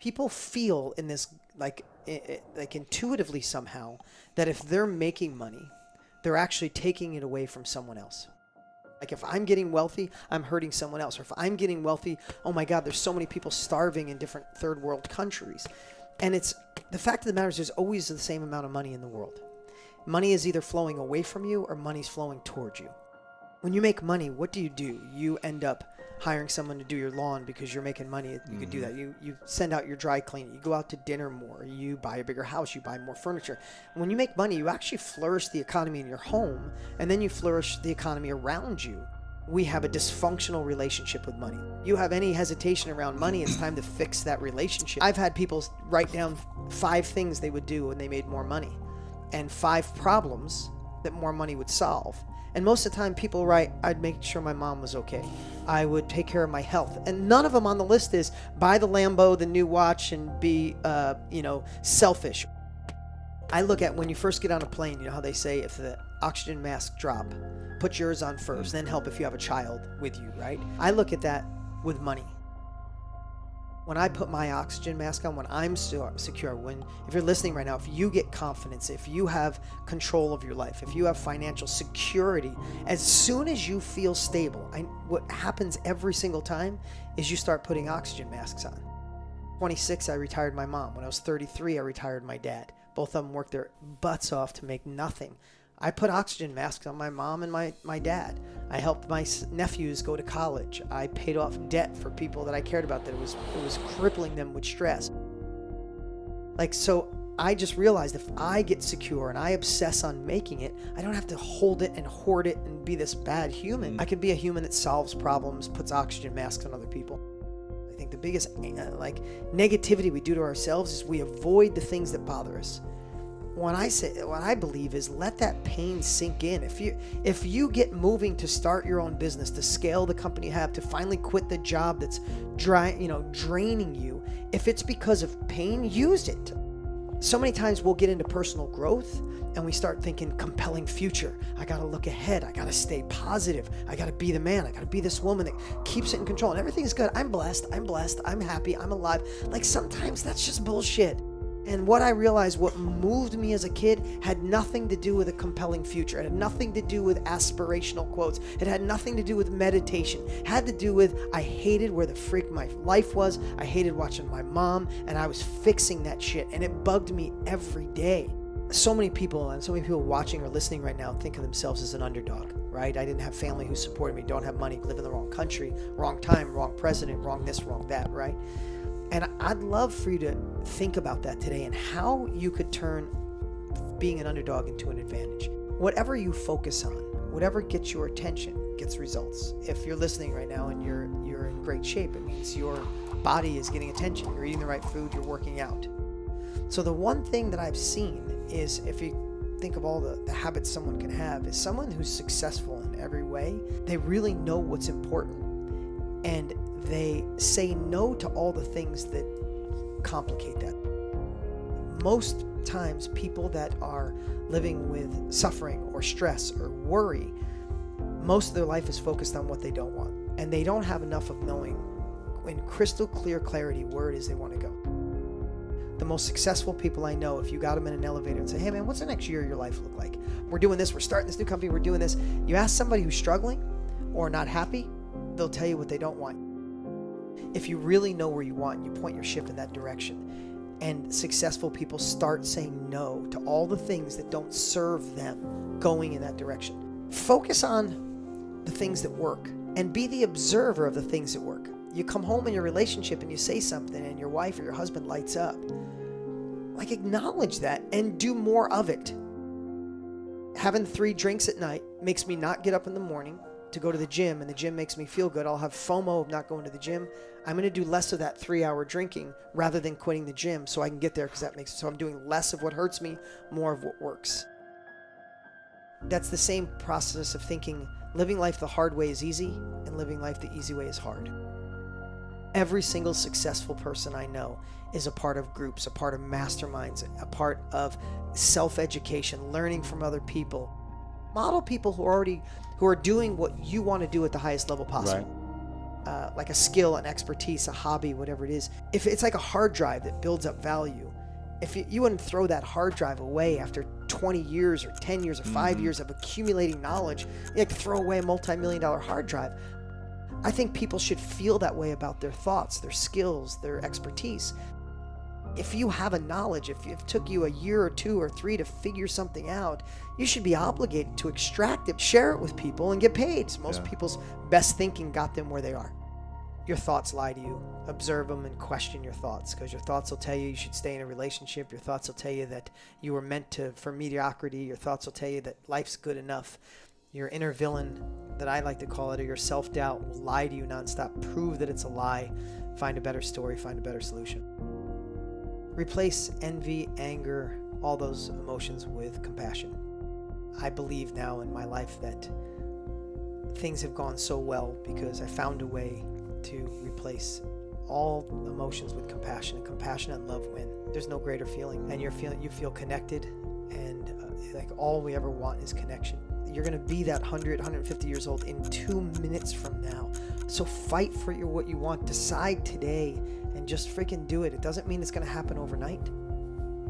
People feel in this, like intuitively somehow, that if they're making money, they're actually taking it away from someone else. Like if I'm getting wealthy, I'm hurting someone else. Or if I'm getting wealthy, oh my God, there's so many people starving in different third world countries. And it's the fact of the matter is there's always the same amount of money in the world. Money is either flowing away from you or money's flowing towards you. When you make money, what do? You end up hiring someone to do your lawn because you're making money. You could do that. You send out your dry cleaning. You go out to dinner more. You buy a bigger house. You buy more furniture. When you make money, you actually flourish the economy in your home, and then you flourish the economy around you. We have a dysfunctional relationship with money. You have any hesitation around money, it's time to fix that relationship. I've had people write down 5 things they would do when they made more money and 5 problems that more money would solve. And most of the time people write, I'd make sure my mom was okay. I would take care of my health. And none of them on the list is buy the Lambo, the new watch, and be, selfish. I look at when you first get on a plane, you know how they say if the oxygen mask drop, put yours on first, then help if you have a child with you, right? I look at that with money. When I put my oxygen mask on, when I'm secure, if you're listening right now, if you get confidence, if you have control of your life, if you have financial security, as soon as you feel stable, what happens every single time is you start putting oxygen masks on. 26, I retired my mom. When I was 33, I retired my dad. Both of them worked their butts off to make nothing. I put oxygen masks on my mom and my dad. I helped my nephews go to college. I paid off debt for people that I cared about that it was crippling them with stress. So I just realized if I get secure and I obsess on making it, I don't have to hold it and hoard it and be this bad human. I can be a human that solves problems, puts oxygen masks on other people. I think the biggest negativity we do to ourselves is we avoid the things that bother us. What I believe is let that pain sink in. If you get moving to start your own business, to scale the company you have, to finally quit the job that's draining you, if it's because of pain, use it. So many times we'll get into personal growth and we start thinking compelling future. I got to look ahead. I got to stay positive. I got to be the man. I got to be this woman that keeps it in control. And everything's good. I'm blessed. I'm happy. I'm alive. Sometimes that's just bullshit. And what I realized, what moved me as a kid had nothing to do with a compelling future. It had nothing to do with aspirational quotes. It had nothing to do with meditation. It had to do with I hated where the freak my life was. I hated watching my mom, and I was fixing that shit. And it bugged me every day. So many people watching or listening right now think of themselves as an underdog, right? I didn't have family who supported me, don't have money, live in the wrong country, wrong time, wrong president, wrong this, wrong that, right? And I'd love for you to think about that today and how you could turn being an underdog into an advantage. Whatever you focus on, whatever gets your attention, gets results. If you're listening right now and you're in great shape, it means your body is getting attention. You're eating the right food, you're working out. So the one thing that I've seen is, if you think of all the habits someone can have, is someone who's successful in every way, they really know what's important. And they say no to all the things that complicate that. Most times people that are living with suffering or stress or worry, most of their life is focused on what they don't want. And they don't have enough of knowing in crystal clear clarity where it is they want to go. The most successful people I know, if you got them in an elevator and say, hey man, what's the next year of your life look like? We're doing this, we're starting this new company, we're doing this. You ask somebody who's struggling or not happy, they'll tell you what they don't want. If you really know where you want, you point your ship in that direction. And successful people start saying no to all the things that don't serve them going in that direction. Focus on the things that work and be the observer of the things that work. You come home in your relationship and you say something and your wife or your husband lights up. Acknowledge that and do more of it. Having 3 drinks at night makes me not get up in the morning to go to the gym, and the gym makes me feel good. I'll have FOMO of not going to the gym. I'm going to do less of that 3-hour drinking rather than quitting the gym so I can get there, because so I'm doing less of what hurts me, more of what works. That's the same process of thinking living life the hard way is easy and living life the easy way is hard. Every single successful person I know is a part of groups, a part of masterminds, a part of self-education, learning from other people. Model people who are doing what you want to do at the highest level possible. like a skill, an expertise, a hobby, whatever it is, if it's like a hard drive that builds up value, if you wouldn't throw that hard drive away after 20 years or 10 years or 5 years of accumulating knowledge, you like to throw away a multi-million-dollar hard drive. I think people should feel that way about their thoughts, their skills, their expertise. If you have a knowledge, if it took you a year or 2 or 3 to figure something out, you should be obligated to extract it, share it with people, and get paid. So most people's best thinking got them where they are. Your thoughts lie to you. Observe them and question your thoughts, because your thoughts will tell you should stay in a relationship. Your thoughts will tell you that you were meant for mediocrity. Your thoughts will tell you that life's good enough. Your inner villain, that I like to call it, or your self-doubt, will lie to you nonstop. Prove that it's a lie. Find a better story. Find a better solution. Replace envy, anger, all those emotions with compassion. I believe now in my life that things have gone so well because I found a way to replace all emotions with compassion, and compassion and love win. There's no greater feeling, and you feel connected, and like all we ever want is connection. You're going to be that 100, 150 years old in 2 minutes from now. So fight for what you want. Decide today and just freaking do it. It doesn't mean it's going to happen overnight.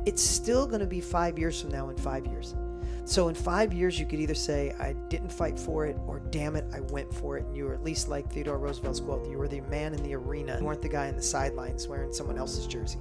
It's still going to be 5 years from now in 5 years. So in 5 years, you could either say, I didn't fight for it, or damn it, I went for it. And you were at least like Theodore Roosevelt's quote, you were the man in the arena. You weren't the guy in the sidelines wearing someone else's jersey.